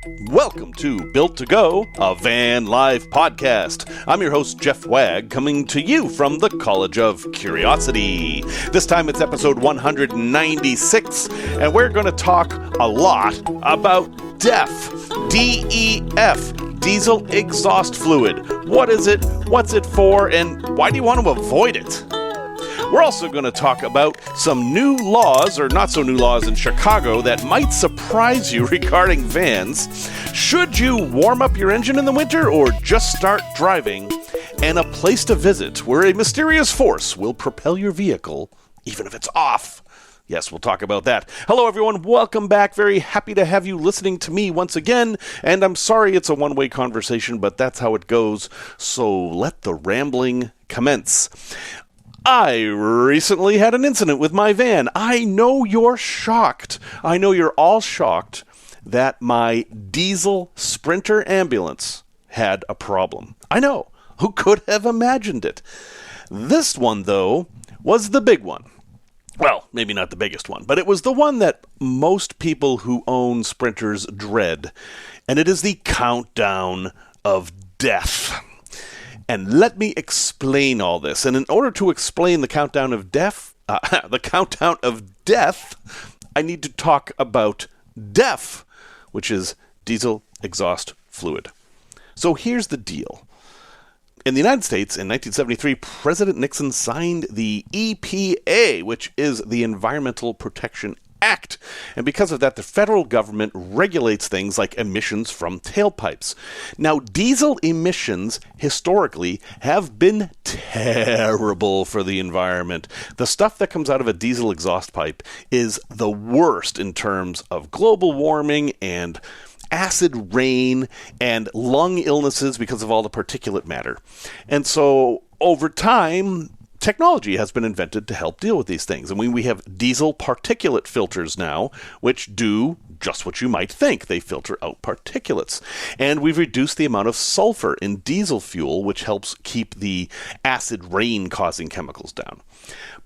Welcome to Built to Go, a van life podcast. I'm your host, Jeff Wagg, coming to you from the College of Curiosity. This time it's episode 196, and we're going to talk a lot about DEF, D-E-F, diesel exhaust fluid. What is it, what's it for, and why do you want to avoid it? We're also going to talk about some new laws, or not so new laws in Chicago that might surprise you regarding vans. Should you warm up your engine in the winter or just start driving? And a place to visit where a mysterious force will propel your vehicle, even if it's off. Yes, we'll talk about that. Hello, everyone. Welcome back. Very happy to have you listening to me once again. And I'm sorry it's a one-way conversation, but that's how it goes. So let the rambling commence. I recently had an incident with my van. I know you're shocked. I know you're all shocked that my diesel Sprinter ambulance had a problem. I know. Who could have imagined it? This one, though, was the big one. Well, maybe not the biggest one, but it was the one that most people who own Sprinters dread. And it is the countdown of death. And let me explain all this. And in order to explain the countdown of death, I need to talk about DEF, which is diesel exhaust fluid. So here's the deal. In the United States, in 1973, President Nixon signed the EPA, which is the Environmental Protection Act. And because of that, the federal government regulates things like emissions from tailpipes. Now, diesel emissions historically have been terrible for the environment. The stuff that comes out of a diesel exhaust pipe is the worst in terms of global warming and acid rain and lung illnesses because of all the particulate matter. And so, over time, technology has been invented to help deal with these things. And we have diesel particulate filters now, which do just what you might think. They filter out particulates. And we've reduced the amount of sulfur in diesel fuel, which helps keep the acid rain-causing chemicals down.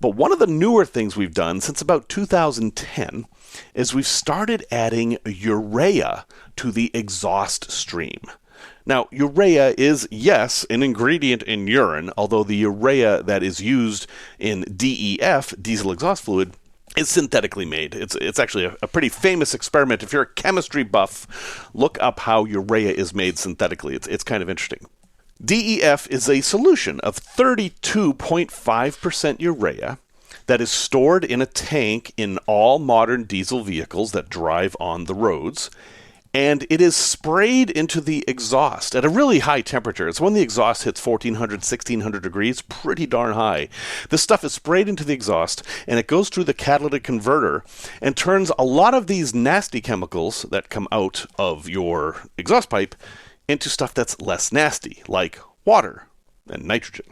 But one of the newer things we've done since about 2010 is we've started adding urea to the exhaust stream. Now, urea is, yes, an ingredient in urine, although the urea that is used in DEF, diesel exhaust fluid, is synthetically made. It's actually a pretty famous experiment. If you're a chemistry buff, look up how urea is made synthetically. It's kind of interesting. DEF is a solution of 32.5% urea that is stored in a tank in all modern diesel vehicles that drive on the roads. And it is sprayed into the exhaust at a really high temperature. It's when the exhaust hits 1400, 1600 degrees, pretty darn high. This stuff is sprayed into the exhaust, and it goes through the catalytic converter and turns a lot of these nasty chemicals that come out of your exhaust pipe into stuff that's less nasty, like water and nitrogen.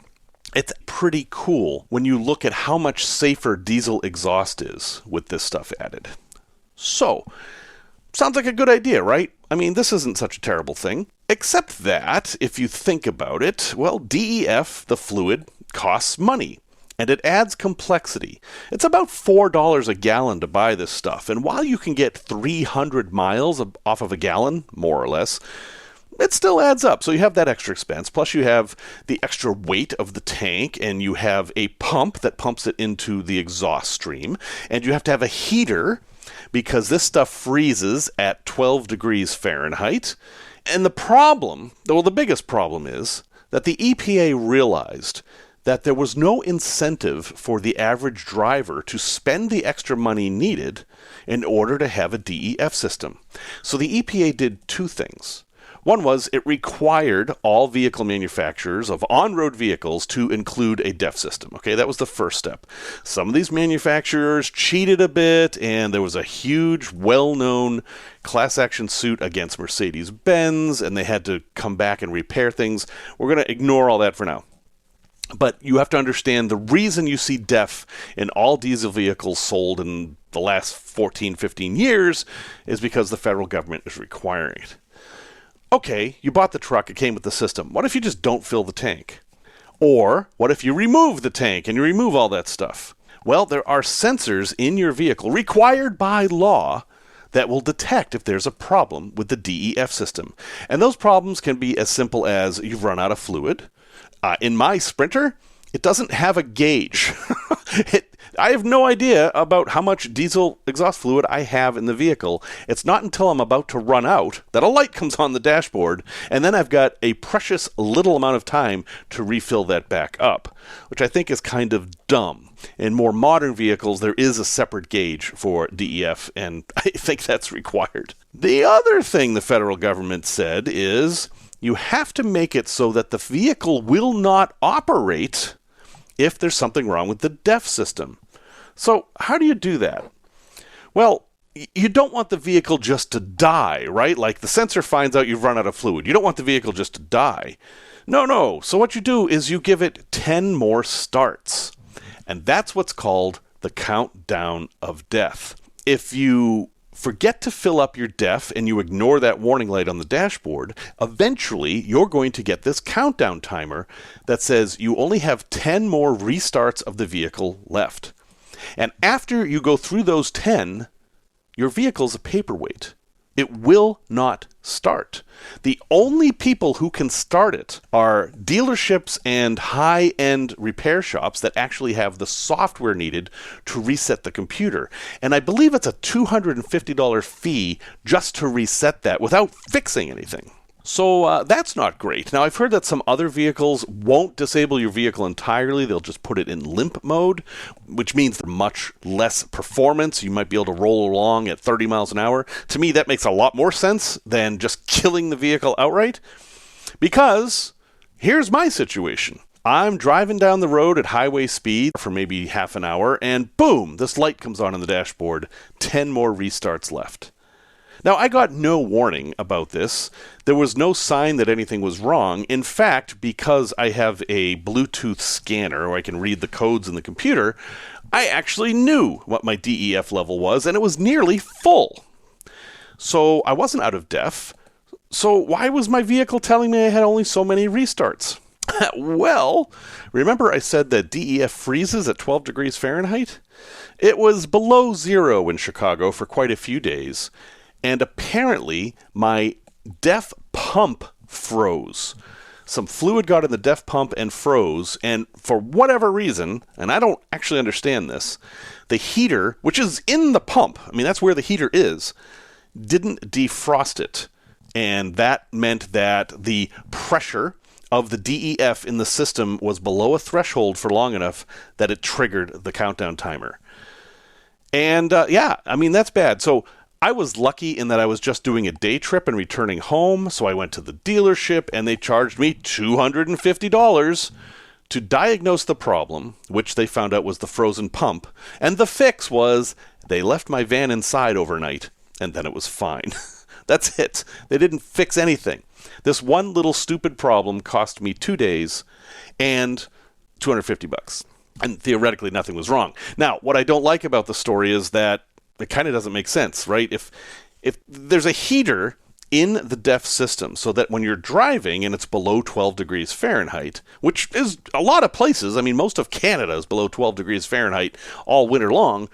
It's pretty cool when you look at how much safer diesel exhaust is with this stuff added. So, sounds like a good idea, right? I mean, this isn't such a terrible thing. Except that, if you think about it, well, DEF, the fluid, costs money. And it adds complexity. It's about $4 a gallon to buy this stuff. And while you can get 300 miles off of a gallon, more or less, it still adds up. So you have that extra expense. Plus you have the extra weight of the tank, and you have a pump that pumps it into the exhaust stream. And you have to have a heater, because this stuff freezes at 12 degrees Fahrenheit. And the biggest problem is that the EPA realized that there was no incentive for the average driver to spend the extra money needed in order to have a DEF system. So the EPA did two things. One was it required all vehicle manufacturers of on-road vehicles to include a DEF system. Okay, that was the first step. Some of these manufacturers cheated a bit, and there was a huge, well-known class action suit against Mercedes-Benz, and they had to come back and repair things. We're going to ignore all that for now. But you have to understand the reason you see DEF in all diesel vehicles sold in the last 14, 15 years is because the federal government is requiring it. Okay, you bought the truck, it came with the system. What if you just don't fill the tank? Or what if you remove the tank and you remove all that stuff? Well, there are sensors in your vehicle required by law that will detect if there's a problem with the DEF system. And those problems can be as simple as you've run out of fluid. In my Sprinter, it doesn't have a gauge. I have no idea about how much diesel exhaust fluid I have in the vehicle. It's not until I'm about to run out that a light comes on the dashboard, and then I've got a precious little amount of time to refill that back up, which I think is kind of dumb. In more modern vehicles, there is a separate gauge for DEF, and I think that's required. The other thing the federal government said is you have to make it so that the vehicle will not operate if there's something wrong with the DEF system. So how do you do that? Well, you don't want the vehicle just to die, right? Like the sensor finds out you've run out of fluid. You don't want the vehicle just to die. No. So what you do is you give it 10 more starts. And that's what's called the countdown of death. If you forget to fill up your DEF and you ignore that warning light on the dashboard, eventually you're going to get this countdown timer that says you only have 10 more restarts of the vehicle left. And after you go through those 10, your vehicle's a paperweight. It will not start. The only people who can start it are dealerships and high-end repair shops that actually have the software needed to reset the computer. And I believe it's a $250 fee just to reset that without fixing anything. So that's not great. Now, I've heard that some other vehicles won't disable your vehicle entirely. They'll just put it in limp mode, which means much less performance. You might be able to roll along at 30 miles an hour. To me, that makes a lot more sense than just killing the vehicle outright. Because here's my situation. I'm driving down the road at highway speed for maybe half an hour, and boom, this light comes on the dashboard. 10 more restarts left. Now, I got no warning about this. There was no sign that anything was wrong. In fact, because I have a Bluetooth scanner where I can read the codes in the computer, I actually knew what my DEF level was, and it was nearly full. So I wasn't out of DEF. So why was my vehicle telling me I had only so many restarts? Well, remember I said that DEF freezes at 12 degrees Fahrenheit? It was below zero in Chicago for quite a few days. And apparently, my DEF pump froze. Some fluid got in the DEF pump and froze, and for whatever reason, and I don't actually understand this, the heater, which is in the pump, I mean, that's where the heater is, didn't defrost it. And that meant that the pressure of the DEF in the system was below a threshold for long enough that it triggered the countdown timer. And that's bad. So I was lucky in that I was just doing a day trip and returning home, so I went to the dealership and they charged me $250 to diagnose the problem, which they found out was the frozen pump, and the fix was they left my van inside overnight, and then it was fine. That's it. They didn't fix anything. This one little stupid problem cost me 2 days and $250. And theoretically, nothing was wrong. Now, what I don't like about the story is that it kind of doesn't make sense, right? If there's a heater in the DEF system so that when you're driving and it's below 12 degrees Fahrenheit, which is a lot of places, I mean, most of Canada is below 12 degrees Fahrenheit all winter long,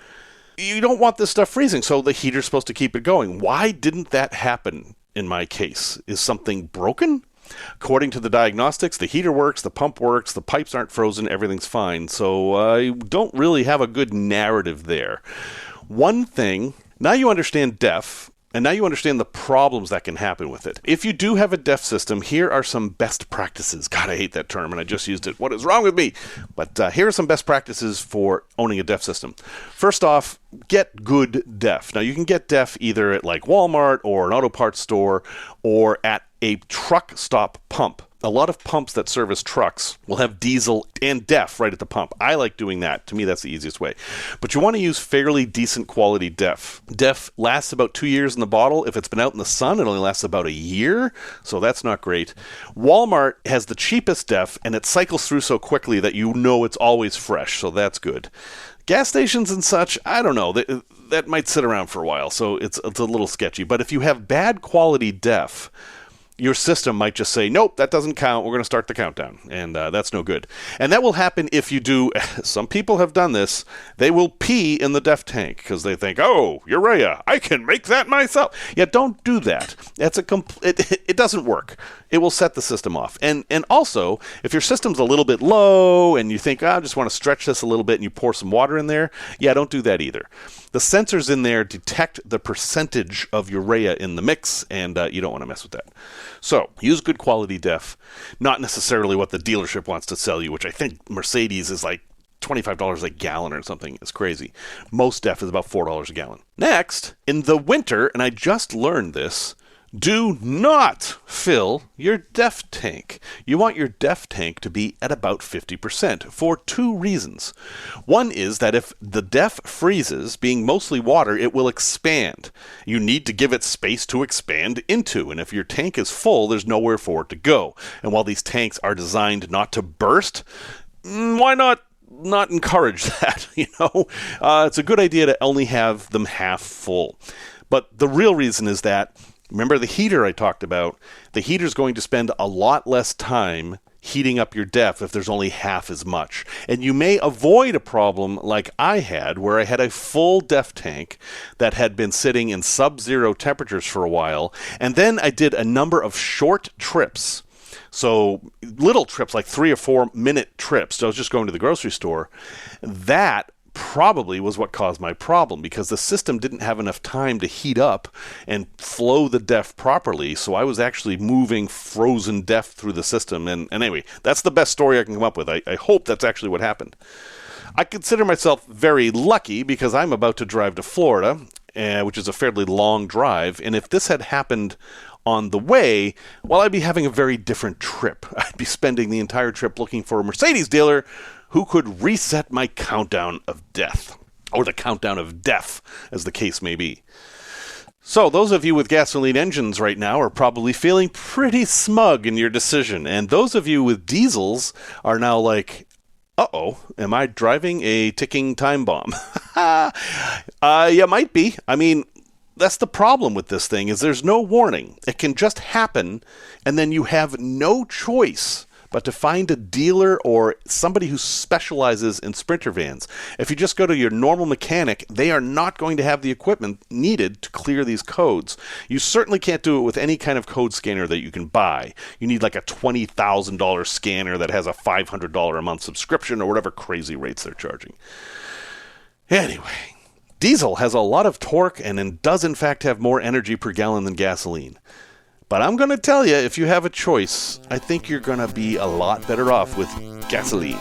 you don't want this stuff freezing, so the heater's supposed to keep it going. Why didn't that happen in my case? Is something broken? According to the diagnostics, the heater works, the pump works, the pipes aren't frozen, everything's fine. So I don't really have a good narrative there. One thing, now you understand DEF, and now you understand the problems that can happen with it. If you do have a DEF system, here are some best practices. God, I hate that term, and I just used it. What is wrong with me? But here are some best practices for owning a DEF system. First off, get good DEF. Now, you can get DEF either at like Walmart or an auto parts store or at a truck stop pump. A lot of pumps that service trucks will have diesel and DEF right at the pump. I like doing that. To me, that's the easiest way. But you want to use fairly decent quality DEF. DEF lasts about 2 years in the bottle. If it's been out in the sun, it only lasts about a year. So that's not great. Walmart has the cheapest DEF, and it cycles through so quickly that you know it's always fresh. So that's good. Gas stations and such, I don't know. That might sit around for a while. So it's a little sketchy. But if you have bad quality DEF, your system might just say, nope, that doesn't count. We're going to start the countdown. And that's no good. And that will happen if you do, some people have done this, they will pee in the DEF tank because they think, oh, urea, I can make that myself. Yeah, don't do that. It doesn't work. It will set the system off. And also, if your system's a little bit low and you think, I just want to stretch this a little bit and you pour some water in there, yeah, don't do that either. The sensors in there detect the percentage of urea in the mix, and you don't want to mess with that. So, use good quality DEF, not necessarily what the dealership wants to sell you, which I think Mercedes is like $25 a gallon or something. It's crazy. Most DEF is about $4 a gallon. Next, in the winter, and I just learned this, do not fill your DEF tank. You want your DEF tank to be at about 50% for two reasons. One is that if the DEF freezes, being mostly water, it will expand. You need to give it space to expand into, and if your tank is full, there's nowhere for it to go. And while these tanks are designed not to burst, why not encourage that? It's a good idea to only have them half full. But the real reason is that, remember the heater I talked about? The heater's going to spend a lot less time heating up your DEF if there's only half as much. And you may avoid a problem like I had, where I had a full DEF tank that had been sitting in sub-zero temperatures for a while, and then I did a number of short trips. So little trips, like 3 or 4 minute trips. So I was just going to the grocery store. That probably was what caused my problem, because the system didn't have enough time to heat up and flow the DEF properly, so I was actually moving frozen DEF through the system. And anyway, that's the best story I can come up with. I hope that's actually what happened. I consider myself very lucky because I'm about to drive to Florida, which is a fairly long drive, and if this had happened on the way, well, I'd be having a very different trip. I'd be spending the entire trip looking for a Mercedes dealer who could reset my countdown of death, or the countdown of DEF, as the case may be. So those of you with gasoline engines right now are probably feeling pretty smug in your decision, and those of you with diesels are now like, uh-oh, am I driving a ticking time bomb? Yeah, might be. I mean, that's the problem with this thing, is there's no warning. It can just happen, and then you have no choice but to find a dealer or somebody who specializes in Sprinter vans. If you just go to your normal mechanic, they are not going to have the equipment needed to clear these codes. You certainly can't do it with any kind of code scanner that you can buy. You need like a $20,000 scanner that has a $500 a month subscription or whatever crazy rates they're charging. Anyway, diesel has a lot of torque and does in fact have more energy per gallon than gasoline. But I'm going to tell you, if you have a choice, I think you're going to be a lot better off with gasoline.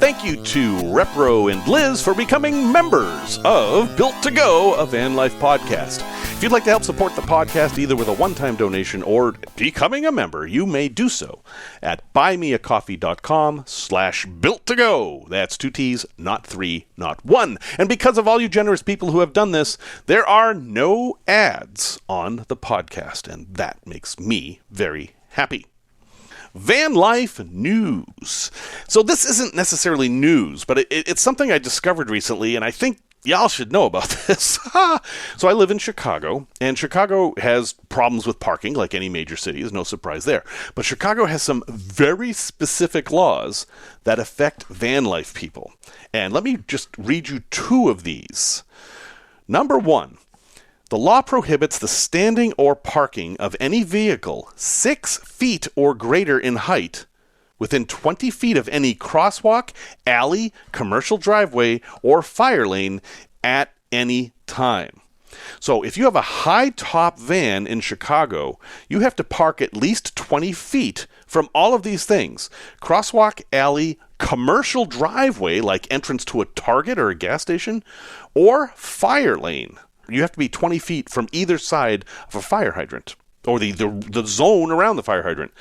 Thank you to Repro and Liz for becoming members of Built to Go, a van life podcast. If you'd like to help support the podcast either with a one-time donation or becoming a member, you may do so at buymeacoffee.com/built-to-go. That's 2 T's, not 3, not 1. And because of all you generous people who have done this, there are no ads on the podcast, and that makes me very happy. Van life news. So this isn't necessarily news, but it's something I discovered recently, and I think y'all should know about this. So I live in Chicago, and Chicago has problems with parking like any major city. There's no surprise there. But Chicago has some very specific laws that affect van life people. And let me just read you 2 of these. Number 1. The law prohibits the standing or parking of any vehicle 6 feet or greater in height within 20 feet of any crosswalk, alley, commercial driveway, or fire lane at any time. So if you have a high-top van in Chicago, you have to park at least 20 feet from all of these things: crosswalk, alley, commercial driveway, like entrance to a Target or a gas station, or fire lane. You have to be 20 feet from either side of a fire hydrant, or the zone around the fire hydrant.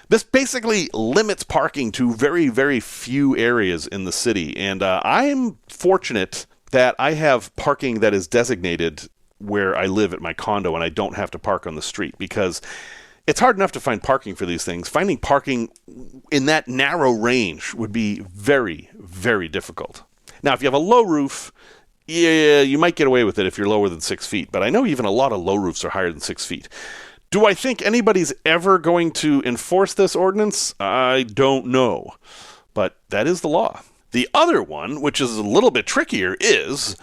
This basically limits parking to very, very few areas in the city, and I'm fortunate that I have parking that is designated where I live at my condo, and I don't have to park on the street, because it's hard enough to find parking for these things. Finding parking in that narrow range would be very, very difficult. Now, if you have a low roof, yeah, you might get away with it if you're lower than 6 feet, but I know even a lot of low roofs are higher than 6 feet. Do I think anybody's ever going to enforce this ordinance? I don't know. But that is the law. The other one, which is a little bit trickier, is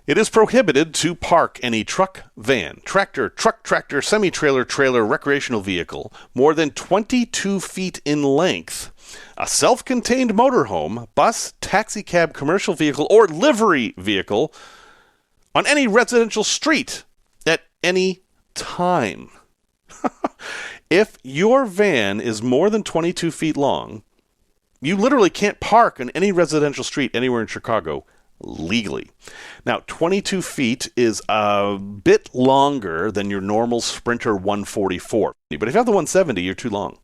it is prohibited to park any truck, van, tractor, semi-trailer, trailer, recreational vehicle more than 22 feet in length, a self-contained motorhome, bus, taxi cab, commercial vehicle, or livery vehicle on any residential street at any time. If your van is more than 22 feet long, you literally can't park on any residential street anywhere in Chicago legally. Now, 22 feet is a bit longer than your normal Sprinter 144. But if you have the 170, you're too long.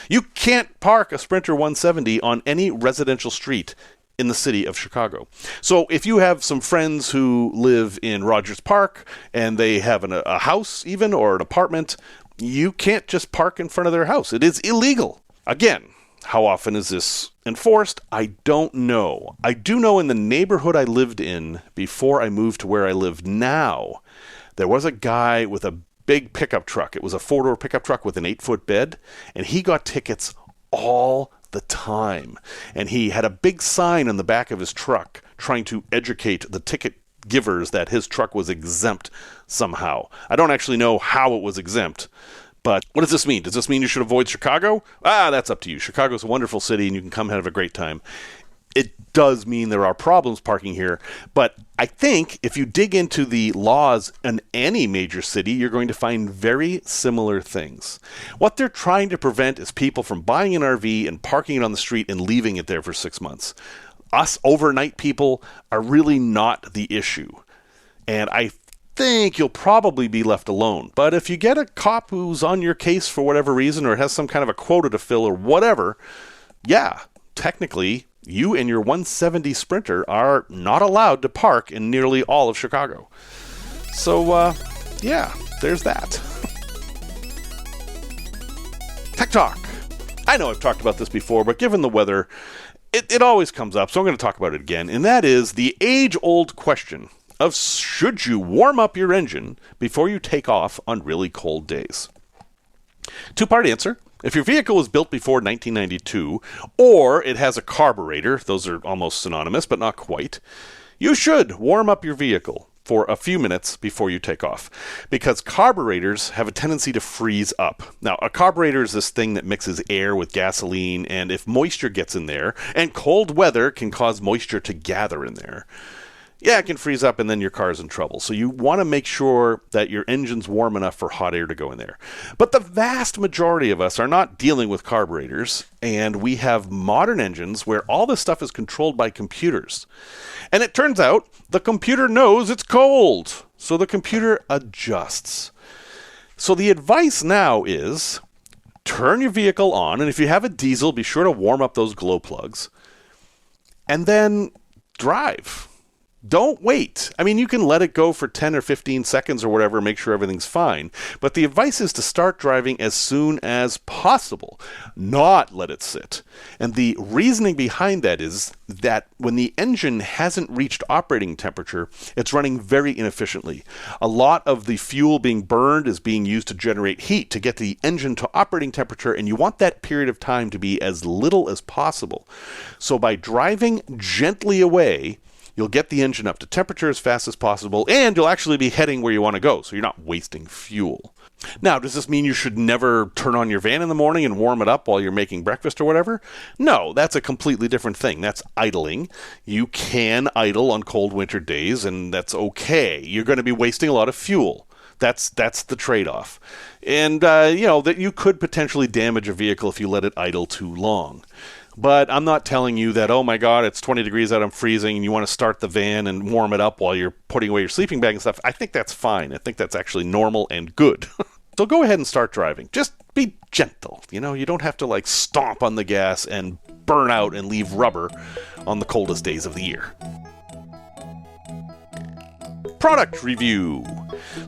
You can't park a Sprinter 170 on any residential street in the city of Chicago. So if you have some friends who live in Rogers Park and they have a house even or an apartment, you can't just park in front of their house. It is illegal. Again, how often is this enforced? I don't know. I do know in the neighborhood I lived in before I moved to where I live now, there was a guy with a big pickup truck. It was a 4-door pickup truck with an 8-foot bed, and he got tickets all the time. And he had a big sign on the back of his truck trying to educate the ticket givers that his truck was exempt somehow. I don't actually know how it was exempt. But what does this mean? Does this mean you should avoid Chicago? That's up to you. Chicago's a wonderful city, and you can come and have a great time. It does mean there are problems parking here, but I think if you dig into the laws in any major city, you're going to find very similar things. What they're trying to prevent is people from buying an RV and parking it on the street and leaving it there for 6 months. Us overnight people are really not the issue. And I think you'll probably be left alone. But if you get a cop who's on your case for whatever reason or has some kind of a quota to fill or whatever, yeah, technically you and your 170 Sprinter are not allowed to park in nearly all of Chicago. So, yeah, there's that. Tech Talk. I know I've talked about this before, but given the weather, it always comes up, so I'm going to talk about it again, and that is the age-old question of should you warm up your engine before you take off on really cold days? Two-part answer. If your vehicle was built before 1992, or it has a carburetor, those are almost synonymous, but not quite, you should warm up your vehicle for a few minutes before you take off, because carburetors have a tendency to freeze up. Now, a carburetor is this thing that mixes air with gasoline, and if moisture gets in there, and cold weather can cause moisture to gather in there, yeah, it can freeze up and then your car's in trouble. So you want to make sure that your engine's warm enough for hot air to go in there. But the vast majority of us are not dealing with carburetors, and we have modern engines where all this stuff is controlled by computers. And it turns out the computer knows it's cold, so the computer adjusts. So the advice now is turn your vehicle on, and if you have a diesel, be sure to warm up those glow plugs, and then drive. Don't wait. I mean, you can let it go for 10 or 15 seconds or whatever, make sure everything's fine. But the advice is to start driving as soon as possible, not let it sit. And the reasoning behind that is that when the engine hasn't reached operating temperature, it's running very inefficiently. A lot of the fuel being burned is being used to generate heat to get the engine to operating temperature, and you want that period of time to be as little as possible. So by driving gently away, you'll get the engine up to temperature as fast as possible, and you'll actually be heading where you want to go, so you're not wasting fuel. Now, does this mean you should never turn on your van in the morning and warm it up while you're making breakfast or whatever? No, that's a completely different thing. That's idling. You can idle on cold winter days, and that's okay. You're going to be wasting a lot of fuel. That's the trade-off. And, that you could potentially damage a vehicle if you let it idle too long. But I'm not telling you that, oh my God, it's 20 degrees out, I'm freezing, and you want to start the van and warm it up while you're putting away your sleeping bag and stuff. I think that's fine. I think that's actually normal and good. So go ahead and start driving. Just be gentle. You don't have to stomp on the gas and burn out and leave rubber on the coldest days of the year. Product review.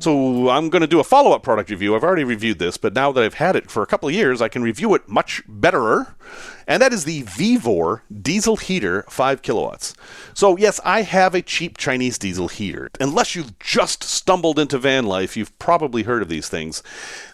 So I'm going to do a follow-up product review. I've already reviewed this, but now that I've had it for a couple of years, I can review it much betterer. And that is the Vevor Diesel Heater 5 kilowatts. So yes, I have a cheap Chinese diesel heater. Unless you've just stumbled into van life, you've probably heard of these things.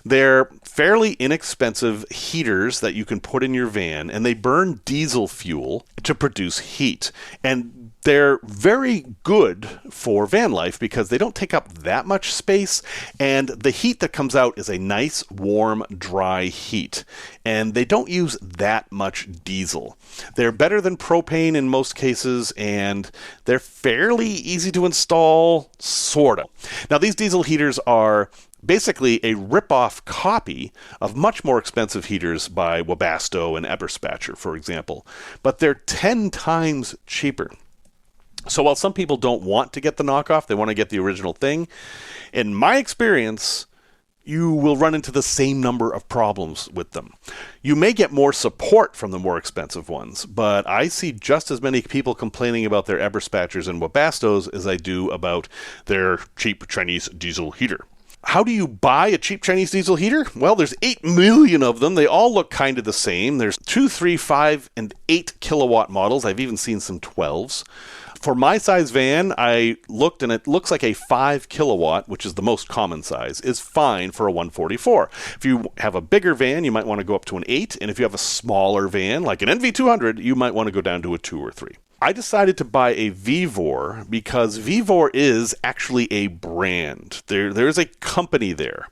They're fairly inexpensive heaters that you can put in your van, and they burn diesel fuel to produce heat. And they're very good for van life because they don't take up that much space, and the heat that comes out is a nice, warm, dry heat. And they don't use that much diesel. They're better than propane in most cases, and they're fairly easy to install, sort of. Now, these diesel heaters are basically a rip-off copy of much more expensive heaters by Webasto and Eberspacher, for example. But they're 10 times cheaper. So while some people don't want to get the knockoff, they want to get the original thing, in my experience, you will run into the same number of problems with them. You may get more support from the more expensive ones, but I see just as many people complaining about their Eberspachers and Webastos as I do about their cheap Chinese diesel heater. How do you buy a cheap Chinese diesel heater? Well, there's 8 million of them. They all look kind of the same. There's 2, 3, 5, and 8 kilowatt models. I've even seen some 12s. For my size van, I looked and it looks like a 5 kilowatt, which is the most common size, is fine for a 144. If you have a bigger van, you might want to go up to an 8. And if you have a smaller van, like an NV200, you might want to go down to a 2 or 3. I decided to buy a Vevor because Vevor is actually a brand. There's a company there.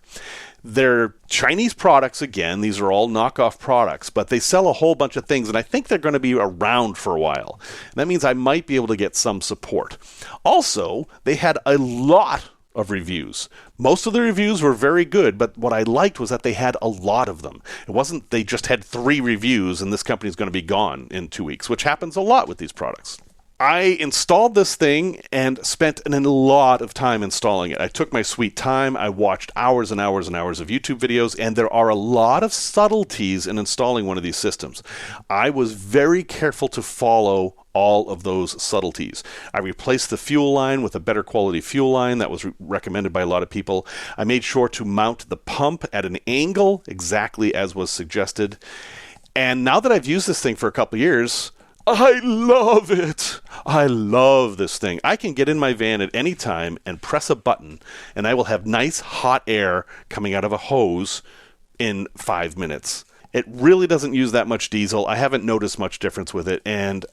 They're Chinese products again. These are all knockoff products, but they sell a whole bunch of things, and I think they're going to be around for a while. And that means I might be able to get some support. Also, they had a lot of reviews. Most of the reviews were very good, but what I liked was that they had a lot of them. It wasn't they just had 3 reviews and this company's going to be gone in 2 weeks, which happens a lot with these products. I installed this thing and spent a lot of time installing it. I took my sweet time. I watched hours and hours and hours of YouTube videos, and there are a lot of subtleties in installing one of these systems. I was very careful to follow all of those subtleties. I replaced the fuel line with a better quality fuel line that was recommended by a lot of people. I made sure to mount the pump at an angle exactly as was suggested. And now that I've used this thing for a couple of years, I love it. I love this thing. I can get in my van at any time and press a button, and I will have nice hot air coming out of a hose in 5 minutes. It really doesn't use that much diesel. I haven't noticed much difference with it, and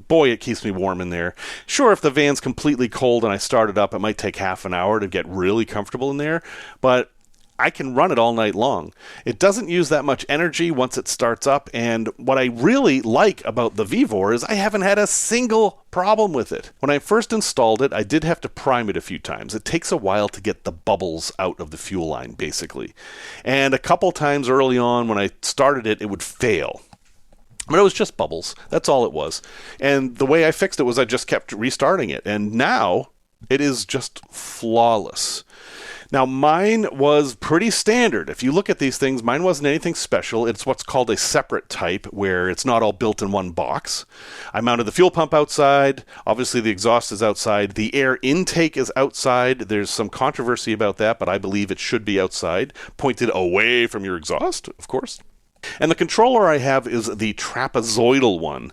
boy, it keeps me warm in there. Sure, if the van's completely cold and I start it up, it might take half an hour to get really comfortable in there, but I can run it all night long. It doesn't use that much energy once it starts up, and what I really like about the Vevor is I haven't had a single problem with it. When I first installed it, I did have to prime it a few times. It takes a while to get the bubbles out of the fuel line, basically. And a couple times early on when I started it, it would fail. But it was just bubbles. That's all it was. And the way I fixed it was I just kept restarting it, and now it is just flawless. Now, mine was pretty standard. If you look at these things, mine wasn't anything special. It's what's called a separate type, where it's not all built in one box. I mounted the fuel pump outside. Obviously, the exhaust is outside. The air intake is outside. There's some controversy about that, but I believe it should be outside, pointed away from your exhaust, of course. And the controller I have is the trapezoidal one.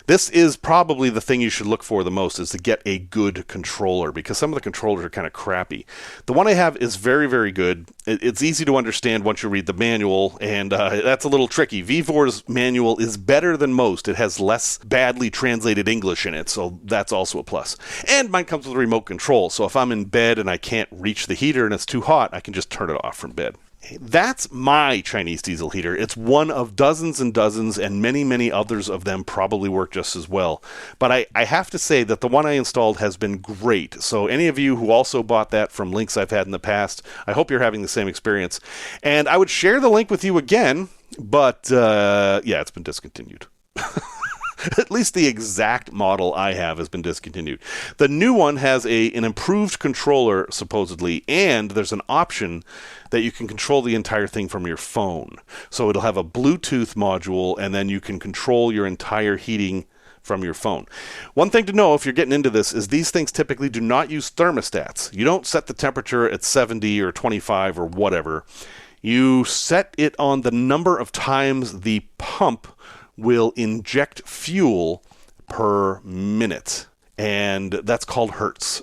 This is probably the thing you should look for the most, is to get a good controller, because some of the controllers are kind of crappy. The one I have is very, very good. It's easy to understand once you read the manual, and that's a little tricky. Vevor's manual is better than most. It has less badly translated English in it, so that's also a plus. And mine comes with a remote control, so if I'm in bed and I can't reach the heater and it's too hot, I can just turn it off from bed. That's my Chinese diesel heater. It's one of dozens and dozens, and many, many others of them probably work just as well. But I have to say that the one I installed has been great. So any of you who also bought that from links I've had in the past, I hope you're having the same experience. And I would share the link with you again, but yeah, it's been discontinued. At least the exact model I have has been discontinued. The new one has an improved controller, supposedly, and there's an option that you can control the entire thing from your phone. So it'll have a Bluetooth module, and then you can control your entire heating from your phone. One thing to know if you're getting into this is these things typically do not use thermostats. You don't set the temperature at 70 or 25 or whatever. You set it on the number of times the pump will inject fuel per minute, and that's called hertz.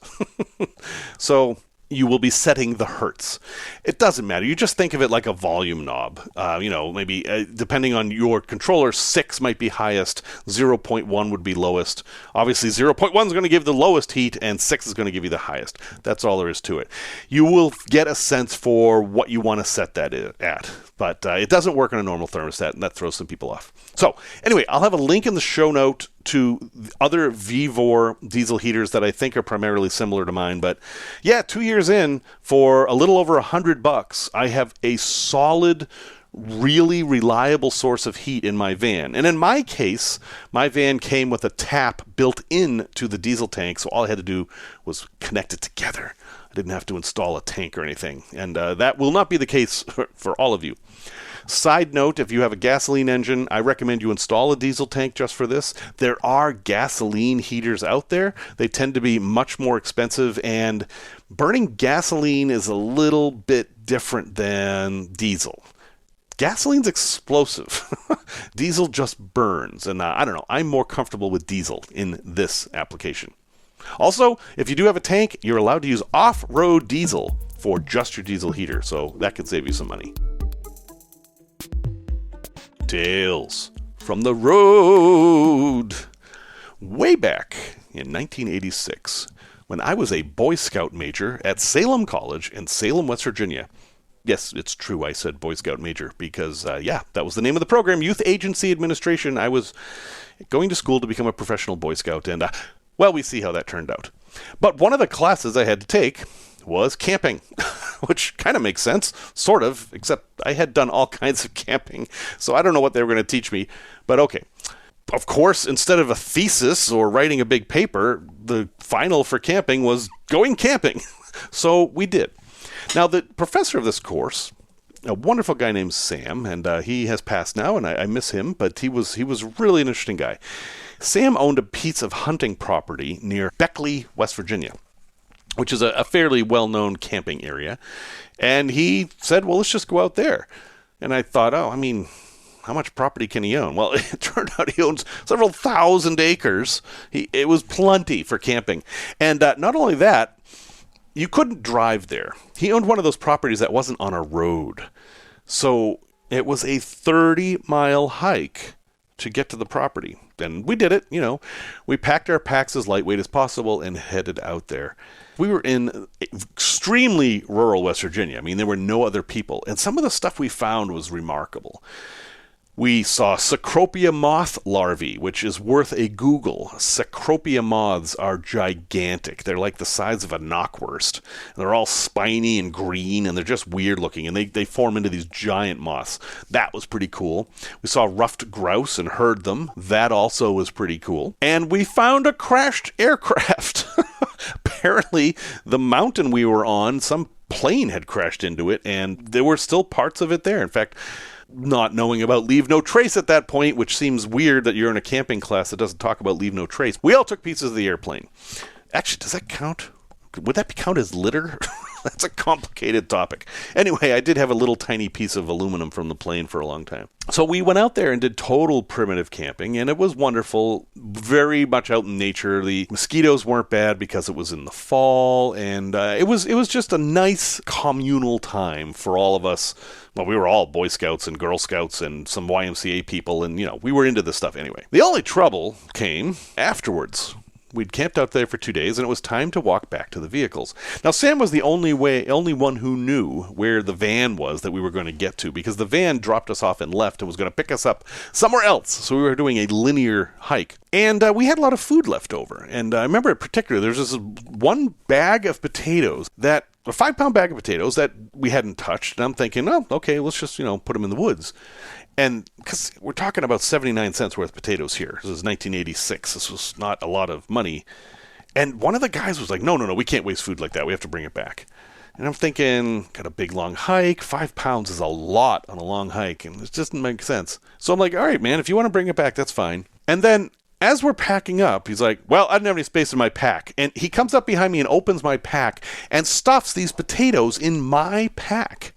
So you will be setting the hertz. It doesn't matter. You just think of it like a volume knob. Maybe depending on your controller, 6 might be highest, 0.1 would be lowest. Obviously, 0.1 is going to give the lowest heat, and 6 is going to give you the highest. That's all there is to it. You will get a sense for what you want to set that at. But it doesn't work on a normal thermostat, and that throws some people off. So, anyway, I'll have a link in the show note to other Vevor diesel heaters that I think are primarily similar to mine. But, yeah, 2 years in, for a little over $100, I have a solid, really reliable source of heat in my van. And in my case, my van came with a tap built into the diesel tank, so all I had to do was connect it together. I didn't have to install a tank or anything. And that will not be the case for all of you. Side note, if you have a gasoline engine, I recommend you install a diesel tank just for this. There are gasoline heaters out there. They tend to be much more expensive, and burning gasoline is a little bit different than diesel. Gasoline's explosive. Diesel just burns, and I don't know. I'm more comfortable with diesel in this application. Also, if you do have a tank, you're allowed to use off-road diesel for just your diesel heater, so that could save you some money. Tales from the road. Way back in 1986, when I was a Boy Scout major at Salem College in Salem, West Virginia. Yes, it's true I said Boy Scout major because, that was the name of the program, Youth Agency Administration. I was going to school to become a professional Boy Scout, and, we see how that turned out. But one of the classes I had to take was camping, which kind of makes sense, sort of, except I had done all kinds of camping, so I don't know what they were going to teach me, but okay. Of course, instead of a thesis or writing a big paper, the final for camping was going camping. So we did. Now, the professor of this course, a wonderful guy named Sam, and he has passed now, and I miss him, but he was really an interesting guy. Sam owned a piece of hunting property near Beckley, West Virginia, which is a fairly well-known camping area. And he said, well, let's just go out there. And I thought, how much property can he own? Well, it turned out he owns several thousand acres. It was plenty for camping. And not only that, you couldn't drive there. He owned one of those properties that wasn't on a road. So it was a 30-mile hike to get to the property. And we did it, We packed our packs as lightweight as possible and headed out there. We were in extremely rural West Virginia. There were no other people. And some of the stuff we found was remarkable. We saw Cecropia moth larvae, which is worth a Google. Cecropia moths are gigantic. They're like the size of a knockwurst. And they're all spiny and green, and they're just weird looking. And they form into these giant moths. That was pretty cool. We saw ruffed grouse and heard them. That also was pretty cool. And we found a crashed aircraft. Apparently, the mountain we were on, some plane had crashed into it, and there were still parts of it there. In fact, not knowing about Leave No Trace at that point, which seems weird that you're in a camping class that doesn't talk about Leave No Trace. We all took pieces of the airplane. Actually, does that count? Would that count as litter? That's a complicated topic. Anyway, I did have a little tiny piece of aluminum from the plane for a long time. So we went out there and did total primitive camping, and it was wonderful, very much out in nature. The mosquitoes weren't bad because it was in the fall, and it was just a nice communal time for all of us. Well, we were all Boy Scouts and Girl Scouts and some YMCA people, and, we were into this stuff anyway. The only trouble came afterwards. We'd camped out there for 2 days, and it was time to walk back to the vehicles. Now, Sam was the only one who knew where the van was that we were going to get to, because the van dropped us off and left and was going to pick us up somewhere else. So we were doing a linear hike. And we had a lot of food left over. And I remember in particular, there's this one bag of potatoes a 5-pound bag of potatoes that we hadn't touched. And I'm thinking, oh, okay, let's just, put them in the woods. And because we're talking about 79 cents worth of potatoes here. This is 1986. This was not a lot of money. And one of the guys was like, no, we can't waste food like that. We have to bring it back. And I'm thinking, got a big long hike. 5 pounds is a lot on a long hike. And it just doesn't make sense. So I'm like, all right, man, if you want to bring it back, that's fine. And then As we're packing up, he's like, well, I didn't have any space in my pack. And he comes up behind me and opens my pack and stuffs these potatoes in my pack.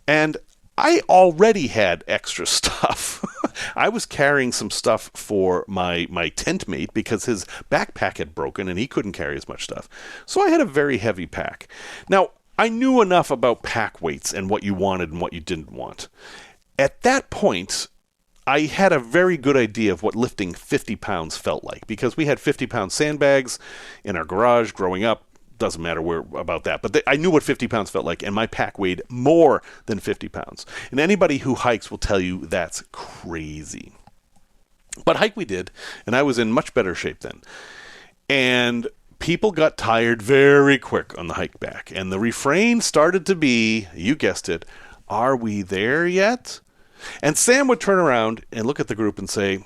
And I already had extra stuff. I was carrying some stuff for my tent mate because his backpack had broken and he couldn't carry as much stuff. So I had a very heavy pack. Now, I knew enough about pack weights and what you wanted and what you didn't want. At that point, I had a very good idea of what lifting 50 pounds felt like because we had 50-pound sandbags in our garage growing up. Doesn't matter where about that, but I knew what 50 pounds felt like, and my pack weighed more than 50 pounds. And anybody who hikes will tell you that's crazy. But hike we did, and I was in much better shape then. And people got tired very quick on the hike back, and the refrain started to be, you guessed it, are we there yet? And Sam would turn around and look at the group and say,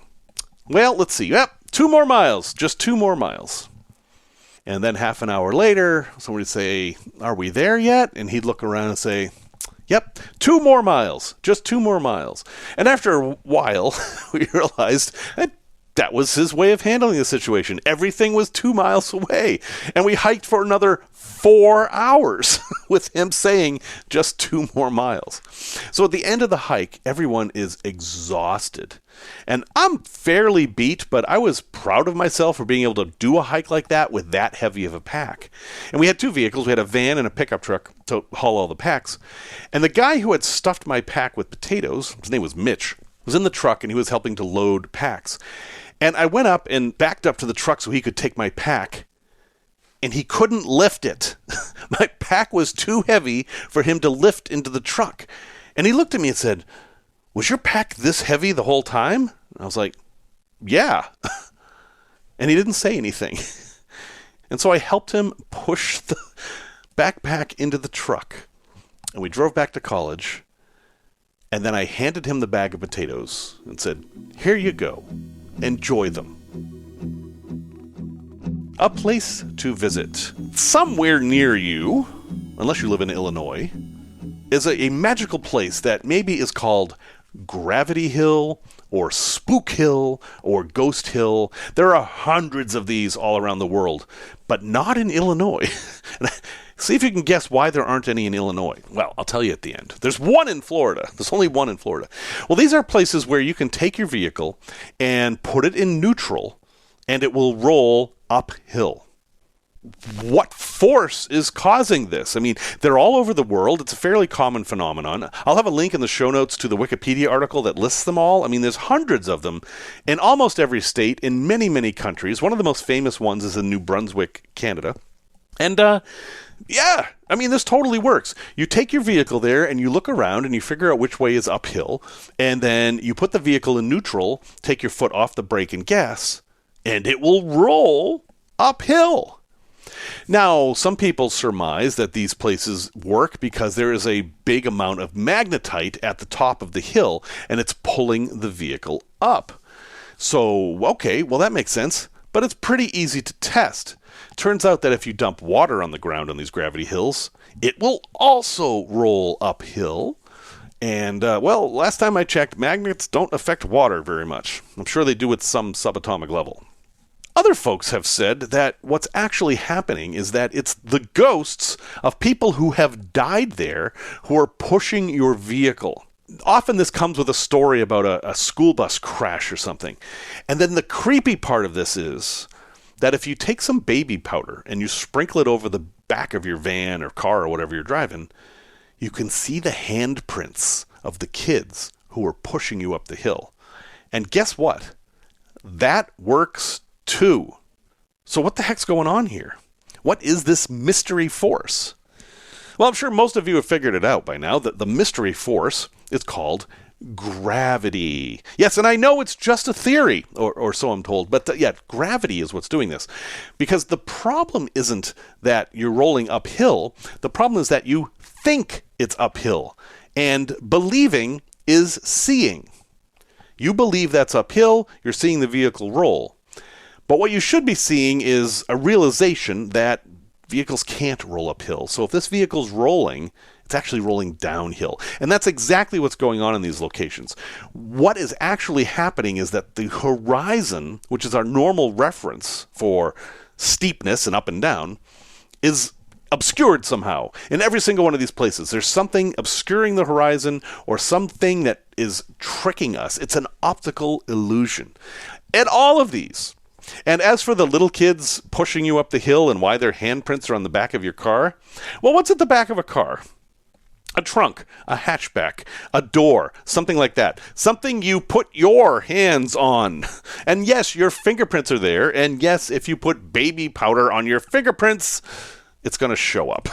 well, let's see. Yep, 2 more miles, just 2 more miles. And then half an hour later, somebody would say, are we there yet? And he'd look around and say, yep, 2 more miles, just 2 more miles. And after a while, we realized that was his way of handling the situation. Everything was 2 miles away. And we hiked for another 4 hours with him saying just 2 more miles. So at the end of the hike, everyone is exhausted. And I'm fairly beat, but I was proud of myself for being able to do a hike like that with that heavy of a pack. And we had 2 vehicles. We had a van and a pickup truck to haul all the packs. And the guy who had stuffed my pack with potatoes, his name was Mitch, was in the truck and he was helping to load packs. And I went up and backed up to the truck so he could take my pack. And he couldn't lift it. My pack was too heavy for him to lift into the truck. And he looked at me and said, was your pack this heavy the whole time? And I was like, yeah. And he didn't say anything. And so I helped him push the backpack into the truck. And we drove back to college. And then I handed him the bag of potatoes and said, here you go. Enjoy them. A place to visit. Somewhere near you, unless you live in Illinois, is a magical place that maybe is called Gravity Hill or Spook Hill or Ghost Hill. There are hundreds of these all around the world, but not in Illinois. See if you can guess why there aren't any in Illinois. Well, I'll tell you at the end. There's one in Florida. There's only one in Florida. Well, these are places where you can take your vehicle and put it in neutral, and it will roll uphill. What force is causing this? I mean, they're all over the world. It's a fairly common phenomenon. I'll have a link in the show notes to the Wikipedia article that lists them all. I mean, there's hundreds of them in almost every state, in many, many countries. One of the most famous ones is in New Brunswick, Canada. And, yeah, I mean, this totally works. You take your vehicle there and you look around and you figure out which way is uphill. And then you put the vehicle in neutral, take your foot off the brake and gas, and it will roll uphill. Now, some people surmise that these places work because there is a big amount of magnetite at the top of the hill and it's pulling the vehicle up. So, okay, well, that makes sense, but it's pretty easy to test. Turns out that if you dump water on the ground on these gravity hills, it will also roll uphill. And, well, last time I checked, magnets don't affect water very much. I'm sure they do at some subatomic level. Other folks have said that what's actually happening is that it's the ghosts of people who have died there who are pushing your vehicle. Often this comes with a story about a school bus crash or something. And then the creepy part of this is that if you take some baby powder and you sprinkle it over the back of your van or car or whatever you're driving, you can see the handprints of the kids who are pushing you up the hill. And guess what? That works too. So what the heck's going on here? What is this mystery force? Well, I'm sure most of you have figured it out by now that the mystery force is called gravity. Yes, and I know it's just a theory, or so I'm told, but yeah, gravity is what's doing this. Because the problem isn't that you're rolling uphill, the problem is that you think it's uphill, and believing is seeing. You believe that's uphill, you're seeing the vehicle roll. But what you should be seeing is a realization that vehicles can't roll uphill. So if this vehicle's rolling, It's actually rolling downhill. And that's exactly what's going on in these locations. What is actually happening is that the horizon, which is our normal reference for steepness and up and down, is obscured somehow. In every single one of these places, there's something obscuring the horizon or something that is tricking us. It's an optical illusion. And all of these. And as for the little kids pushing you up the hill and why their handprints are on the back of your car, well, what's at the back of a car? A trunk, a hatchback, a door, something like that. Something you put your hands on. And yes, your fingerprints are there. And yes, if you put baby powder on your fingerprints, it's going to show up.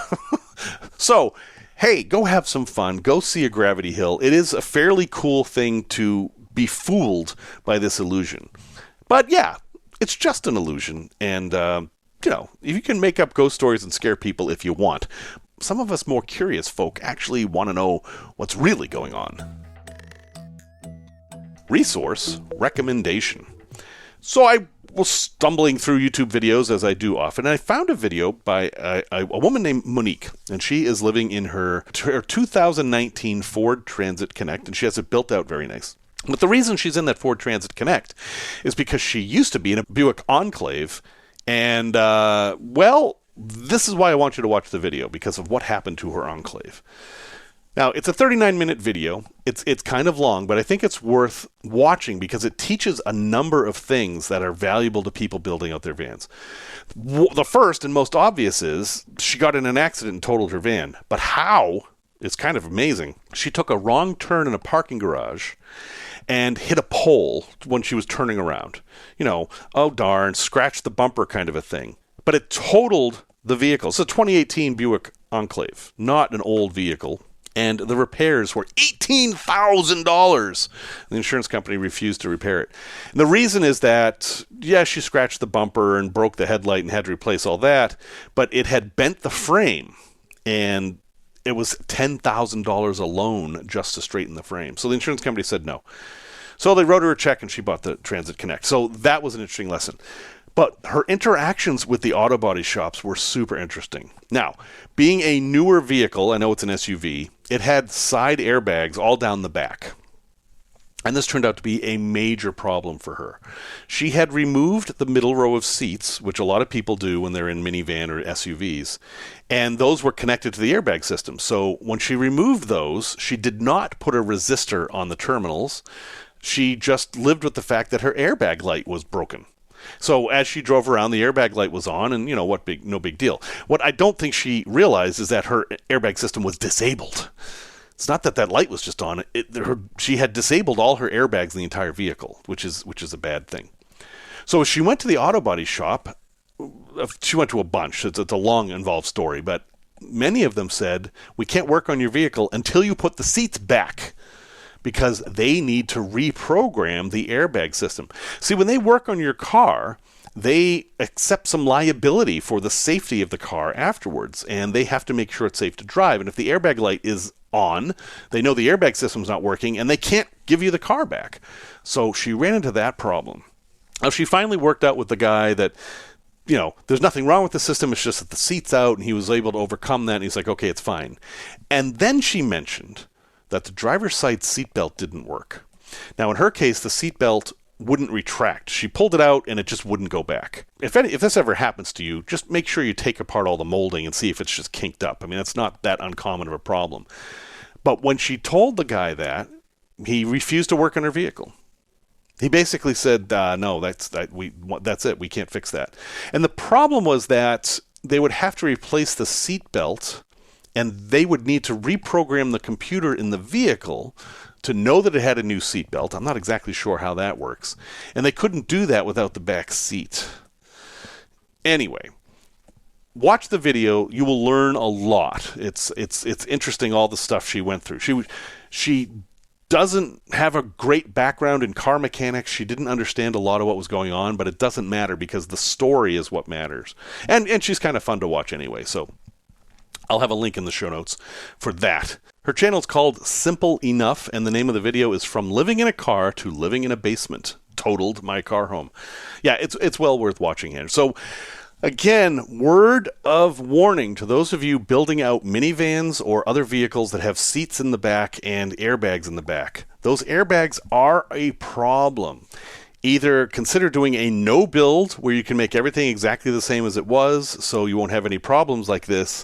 So, hey, go have some fun. Go see a gravity hill. It is a fairly cool thing to be fooled by this illusion. But yeah, it's just an illusion. And, you can make up ghost stories and scare people if you want. Some of us more curious folk actually want to know what's really going on. Resource recommendation. So I was stumbling through YouTube videos, as I do often, and I found a video by a woman named Monique, and she is living in her 2019 Ford Transit Connect, and she has it built out very nice. But the reason she's in that Ford Transit Connect is because she used to be in a Buick Enclave, and, this is why I want you to watch the video, because of what happened to her Enclave. Now, it's a 39-minute video. It's kind of long, but I think it's worth watching because it teaches a number of things that are valuable to people building out their vans. The first and most obvious is she got in an accident and totaled her van. But how? It's kind of amazing. She took a wrong turn in a parking garage and hit a pole when she was turning around. Oh darn, scratched the bumper kind of a thing. But it totaled the vehicle. It's a 2018 Buick Enclave, not an old vehicle. And the repairs were $18,000. The insurance company refused to repair it. And the reason is that, she scratched the bumper and broke the headlight and had to replace all that, but it had bent the frame, and it was $10,000 alone just to straighten the frame. So the insurance company said no. So they wrote her a check, and she bought the Transit Connect. So that was an interesting lesson. But her interactions with the auto body shops were super interesting. Now, being a newer vehicle, I know it's an SUV, it had side airbags all down the back. And this turned out to be a major problem for her. She had removed the middle row of seats, which a lot of people do when they're in minivan or SUVs, and those were connected to the airbag system. So when she removed those, she did not put a resistor on the terminals. She just lived with the fact that her airbag light was broken. So as she drove around, the airbag light was on, and no big deal. What I don't think she realized is that her airbag system was disabled. It's not that light was just on. She had disabled all her airbags in the entire vehicle, which is a bad thing. So she went to the auto body shop. She went to a bunch. It's a long, involved story, but many of them said, we can't work on your vehicle until you put the seats back, because they need to reprogram the airbag system. See, when they work on your car, they accept some liability for the safety of the car afterwards, and they have to make sure it's safe to drive. And if the airbag light is on, they know the airbag system's not working, and they can't give you the car back. So she ran into that problem. Now, she finally worked out with the guy that, there's nothing wrong with the system, it's just that the seat's out, and he was able to overcome that, and he's like, okay, it's fine. And then she mentioned that the driver's side seatbelt didn't work. Now, in her case, the seatbelt wouldn't retract. She pulled it out, and it just wouldn't go back. If this ever happens to you, just make sure you take apart all the molding and see if it's just kinked up. I mean, it's not that uncommon of a problem. But when she told the guy that, he refused to work on her vehicle. He basically said, no, that's it. We can't fix that. And the problem was that they would have to replace the seatbelt, and they would need to reprogram the computer in the vehicle to know that it had a new seatbelt. I'm not exactly sure how that works. And they couldn't do that without the back seat. Anyway, watch the video. You will learn a lot. It's interesting, all the stuff she went through. She doesn't have a great background in car mechanics. She didn't understand a lot of what was going on, but it doesn't matter because the story is what matters. And she's kind of fun to watch anyway, so I'll have a link in the show notes for that. Her channel is called Simple Enough, and the name of the video is From Living in a Car to Living in a Basement. Totaled my car home. Yeah, it's well worth watching here. So Again, word of warning to those of you building out minivans or other vehicles that have seats in the back and airbags in the back. Those airbags are a problem. Either consider doing a no build where you can make everything exactly the same as it was so you won't have any problems like this,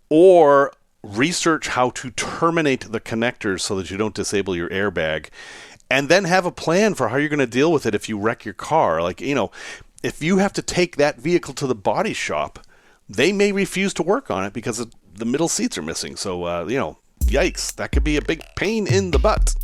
or research how to terminate the connectors so that you don't disable your airbag, and then have a plan for how you're going to deal with it if you wreck your car. Like, if you have to take that vehicle to the body shop, they may refuse to work on it because the middle seats are missing. So, yikes, that could be a big pain in the butt.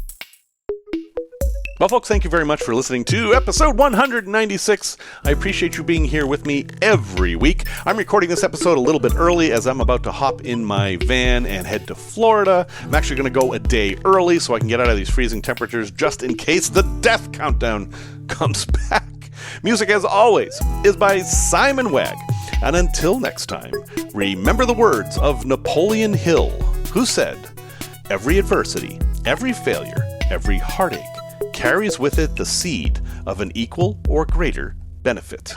Well, folks, thank you very much for listening to episode 196. I appreciate you being here with me every week. I'm recording this episode a little bit early as I'm about to hop in my van and head to Florida. I'm actually going to go a day early so I can get out of these freezing temperatures just in case the death countdown comes back. Music, as always, is by Simon Wagg. And until next time, remember the words of Napoleon Hill, who said, "Every adversity, every failure, every heartache carries with it the seed of an equal or greater benefit."